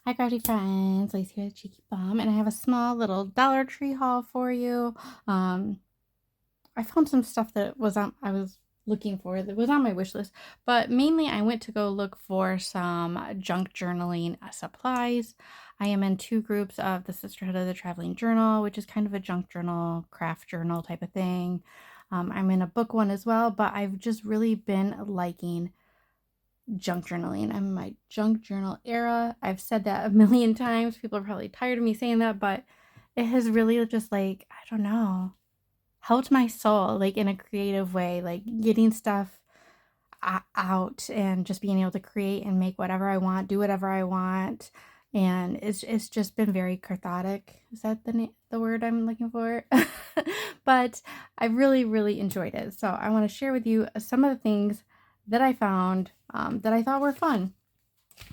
Hi, crafty friends. Lacey here at Cheeky Bum, and I have a small little Dollar Tree haul for you. Um, I found some stuff that I was looking for that was on my wish list, but mainly I went to go look for some junk journaling supplies. I am in two groups of the Sisterhood of the Traveling Journal, which is kind of a junk journal, craft journal type of thing. I'm in a book one as well, but I've just really been liking junk journaling. I'm in my junk journal era. I've said that a million times. People are probably tired of me saying that, but it has really just like, I don't know, helped my soul like in a creative way, like getting stuff out and just being able to create and make whatever I want, do whatever I want. And it's just been very cathartic. Is that the word I'm looking for? But I really enjoyed it. So I want to share with you some of the things that I found that I thought were fun.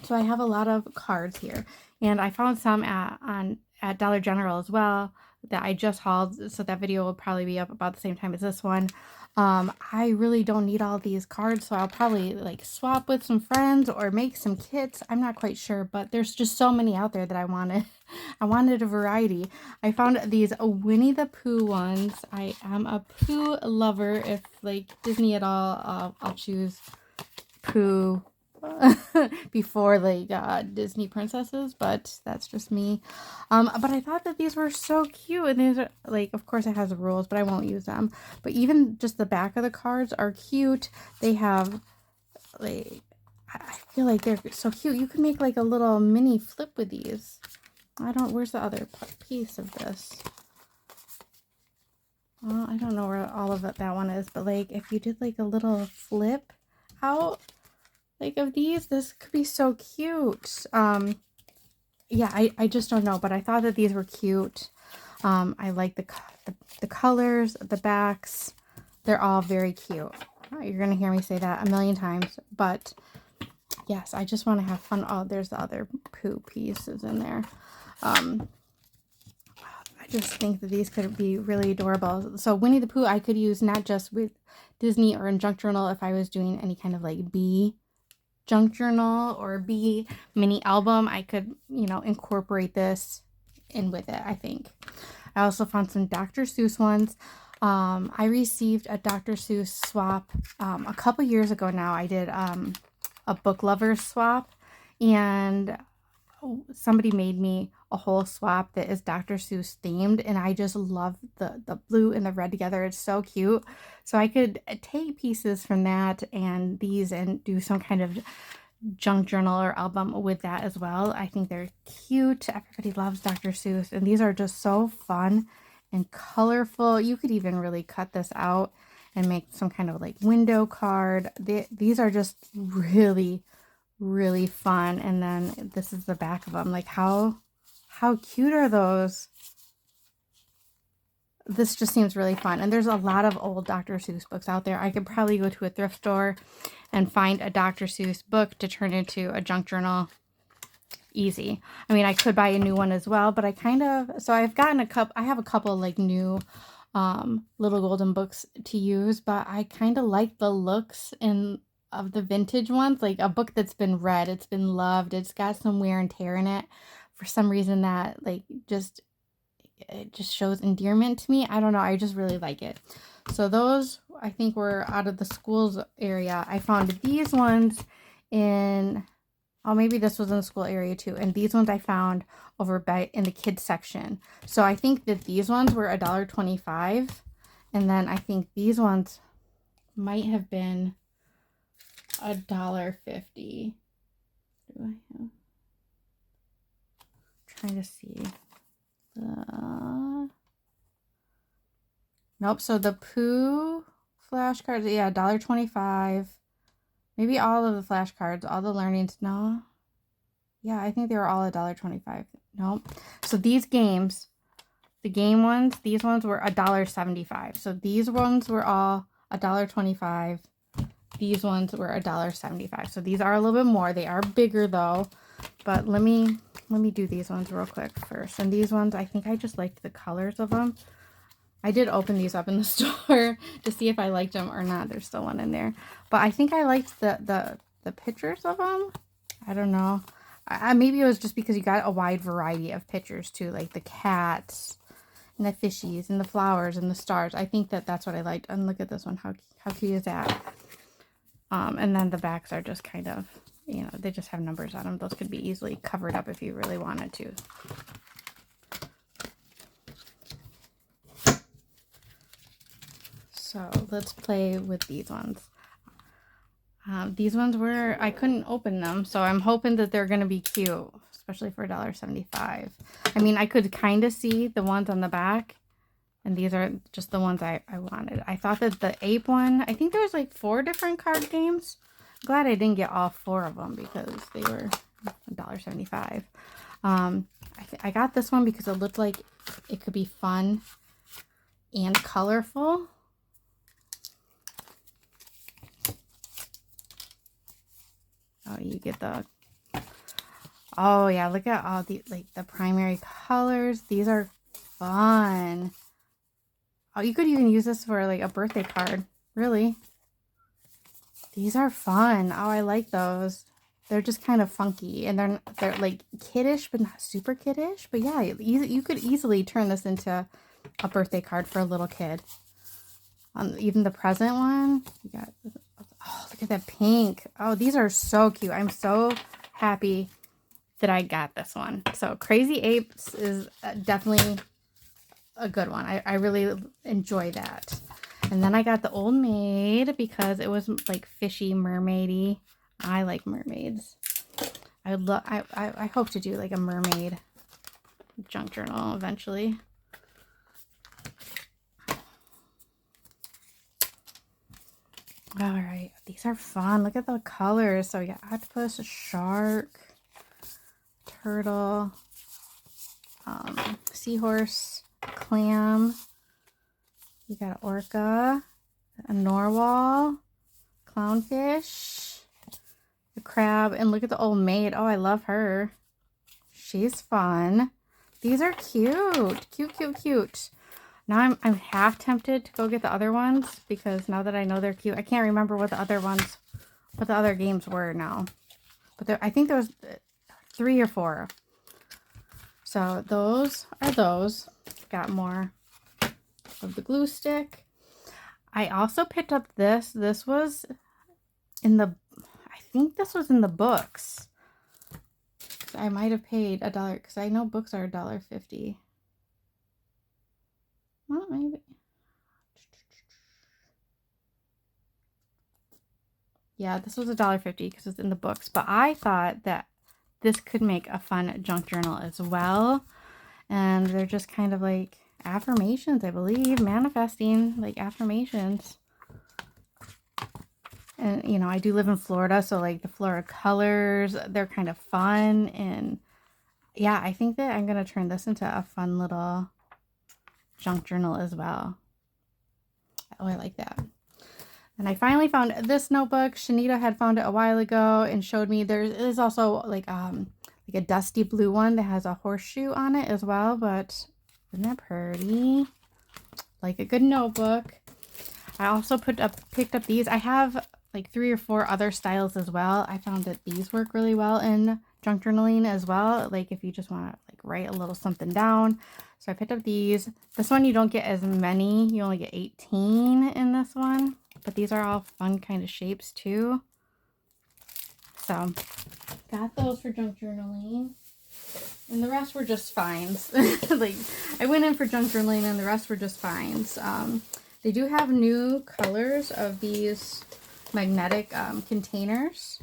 So I have a lot of cards here, and I found some at Dollar General as well that I just hauled. So that video will probably be up about the same time as this one. I really don't need all these cards, so I'll probably like swap with some friends or make some kits. I'm not quite sure, but there's just so many out there that I wanted. I wanted a variety. I found these Winnie the Pooh ones. I am a Pooh lover. If like Disney at all, I'll choose Pooh before like Disney princesses, but that's just me. But I thought that these were so cute, and these are like, of course it has rules, but I won't use them. But even just the back of the cards are cute. They have like, I feel like they're so cute. You can make like a little mini flip with these. Where's the other piece of this? Well, I don't know where all of that one is, but like if you did like a little flip out like of these, this could be so cute. Yeah, I just don't know, but I thought that these were cute. I like the colors, the backs. They're all very cute. You're gonna hear me say that a million times, but yes, I just want to have fun. Oh, there's the other Pooh pieces in there. I just think that these could be really adorable. So Winnie the Pooh I could use not just with Disney or in junk journal if I was doing any kind of like bee junk journal or bee mini album. I could, incorporate this in with it, I think. I also found some Dr. Seuss ones. I received a Dr. Seuss swap a couple years ago now. I did a book lovers swap, and somebody made me a whole swap that is Dr. Seuss themed, and I just love the blue and the red together. It's so cute. So I could take pieces from that and these and do some kind of junk journal or album with that as well. I think they're cute. Everybody loves Dr. Seuss, and these are just so fun and colorful. You could even really cut this out and make some kind of like window card. These are just really fun. And then this is the back of them. Like how cute are those? This just seems really fun. And there's a lot of old Dr. Seuss books out there. I could probably go to a thrift store and find a Dr. Seuss book to turn into a junk journal easy. I mean, I could buy a new one as well, but so I've gotten I have a couple like new little golden books to use, but I kind of like the looks of the vintage ones, like a book that's been read, it's been loved, it's got some wear and tear in it. For some reason that like it just shows endearment to me. I don't know. I just really like it. So those I think were out of the schools area. I found these ones in, oh, maybe this was in the school area too. And these ones I found over in the kids section. So I think that these ones were $1.25. And then I think these ones might have been $1.50. Do I have? Trying to see. Nope. So the Pooh flashcards, yeah, $1.25. Maybe all of the flashcards, all the learnings. No. Yeah, I think they were all $1.25. Nope. So these games, the game ones, these ones were $1.75. So these ones were all $1.25. These ones were $1.75. So these are a little bit more. They are bigger though. But let me do these ones real quick first. And these ones, I think I just liked the colors of them. I did open these up in the store to see if I liked them or not. There's still one in there. But I think I liked the pictures of them. I don't know. Maybe it was just because you got a wide variety of pictures too, like the cats and the fishies and the flowers and the stars. I think that's what I liked. And look at this one. How cute is that? And then the backs are just kind of, you know, they just have numbers on them. Those could be easily covered up if you really wanted to. So let's play with these ones. These ones I couldn't open them, so I'm hoping that they're going to be cute, especially for $1.75. I mean, I could kind of see the ones on the back, and these are just the ones I wanted. I thought that the ape one, I think there was like 4 different card games. I'm glad I didn't get all 4 of them because they were $1.75. I got this one because it looked like it could be fun and colorful. Oh, you get the, oh yeah, look at all the, like the primary colors. These are fun. Oh, you could even use this for like a birthday card, really. These are fun. Oh, I like those. They're just kind of funky, and they're like kiddish, but not super kiddish. But yeah, you could easily turn this into a birthday card for a little kid. Even the present one, you got, oh, look at that pink. Oh, these are so cute. I'm so happy that I got this one. So Crazy Apes is definitely a good one. I really enjoy that. And then I got the Old Maid because it was like fishy, mermaidy. I like mermaids. I hope to do like a mermaid junk journal eventually. All right, these are fun. Look at the colors. So you got octopus, a shark, turtle, seahorse, clam. You got an orca, a narwhal, clownfish, a crab, and look at the Old Maid. Oh, I love her. She's fun. These are cute. Cute, cute, cute. Now I'm half tempted to go get the other ones because now that I know they're cute, I can't remember what the other games were now. But I think there was 3 or 4. So those are those. Got more of the glue stick. I also picked up this. This was in the, I think this was in the books. I might have paid $1 because I know books are $1.50. Well, maybe. Yeah, this was $1.50 because it's in the books. But I thought that this could make a fun junk journal as well. And they're just kind of like affirmations, I believe. Manifesting, like affirmations. And, you know, I do live in Florida, so like the Florida colors, they're kind of fun. And yeah, I think that I'm going to turn this into a fun little junk journal as well. Oh, I like that. And I finally found this notebook. Shanita had found it a while ago and showed me. There is also like a dusty blue one that has a horseshoe on it as well. But isn't that pretty? Like a good notebook. I also picked up these. I have like 3 or 4 other styles as well. I found that these work really well in junk journaling as well. Like if you just want to like write a little something down. So I picked up these. This one you don't get as many. You only get 18 in this one. But these are all fun kind of shapes too. So got those for junk journaling. And the rest were just finds. Like I went in for junk journaling and the rest were just finds. They do have new colors of these magnetic containers.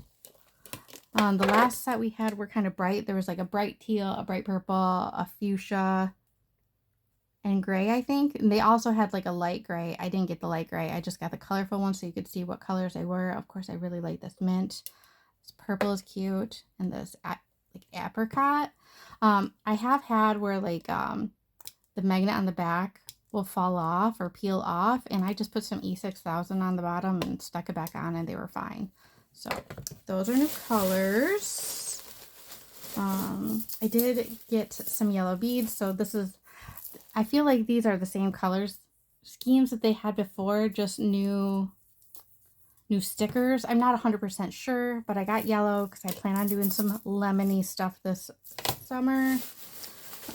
The last set we had were kind of bright. There was like a bright teal, a bright purple, a fuchsia, and gray, I think. And they also had like a light gray. I didn't get the light gray. I just got the colorful one so you could see what colors they were. Of course, I really like this mint. This purple is cute. And this like apricot. I have had where like the magnet on the back will fall off or peel off, and I just put some E6000 on the bottom and stuck it back on and they were fine. So those are new colors. I did get some yellow beads, so this is, I feel like these are the same colors schemes that they had before, just new new stickers. I'm not 100% sure, but I got yellow because I plan on doing some lemony stuff this summer.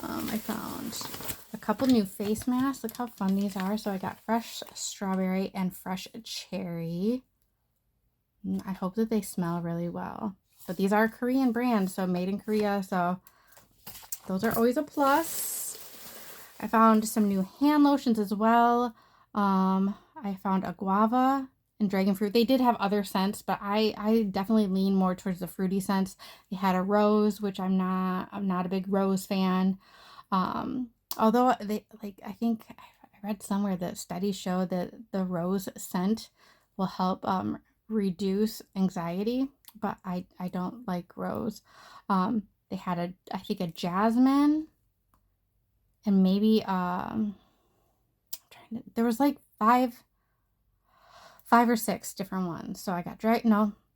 I found a couple new face masks. Look how fun these are. So I got fresh strawberry and fresh cherry. I hope that they smell really well. But these are Korean brands, so made in Korea. So those are always a plus. I found some new hand lotions as well. I found a guava and dragon fruit. They did have other scents, but I definitely lean more towards the fruity scents. They had a rose, which I'm not a big rose fan. Although they I think I read somewhere that studies show that the rose scent will help reduce anxiety, but I don't like rose. They had I think a jasmine and maybe there was like five or six different ones. So I got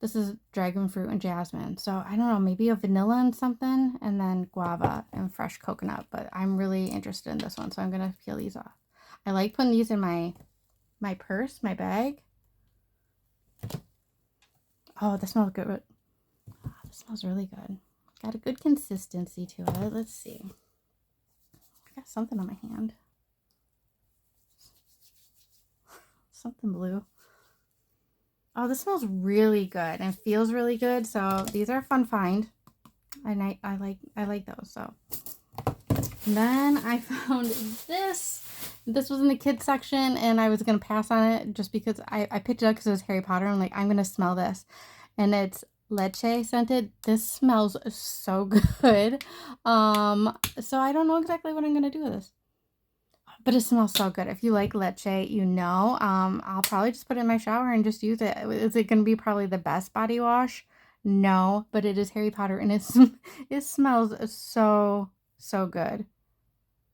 this is dragon fruit and jasmine. So I don't know, maybe a vanilla and something, and then guava and fresh coconut. But I'm really interested in this one, so I'm gonna peel these off. I like putting these in my purse, my bag. Oh, this smells good. Oh, this smells really good. Got a good consistency to it. Let's see. I got something on my hand. Something blue. Oh, this smells really good and feels really good. So these are a fun find. And I like those. So and then I found this. This was in the kids section and I was gonna pass on it just because I picked it up because it was Harry Potter. I'm like, I'm gonna smell this. And it's leche scented. This smells so good. So I don't know exactly what I'm gonna do with this. But it smells so good. If you like leche, you know. I'll probably just put it in my shower and just use it. Is it going to be probably the best body wash? No, but it is Harry Potter and it smells so, so good.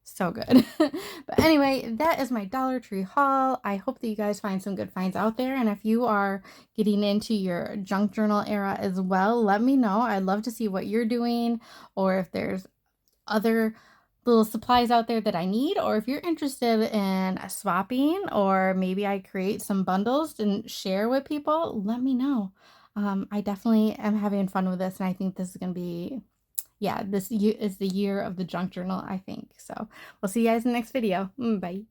So good. But anyway, that is my Dollar Tree haul. I hope that you guys find some good finds out there. And if you are getting into your junk journal era as well, let me know. I'd love to see what you're doing, or if there's other little supplies out there that I need, or if you're interested in swapping, or maybe I create some bundles and share with people, let me know. I definitely am having fun with this, and I think this is going to be, yeah, this year is the year of the junk journal, I think. So we'll see you guys in the next video. Bye.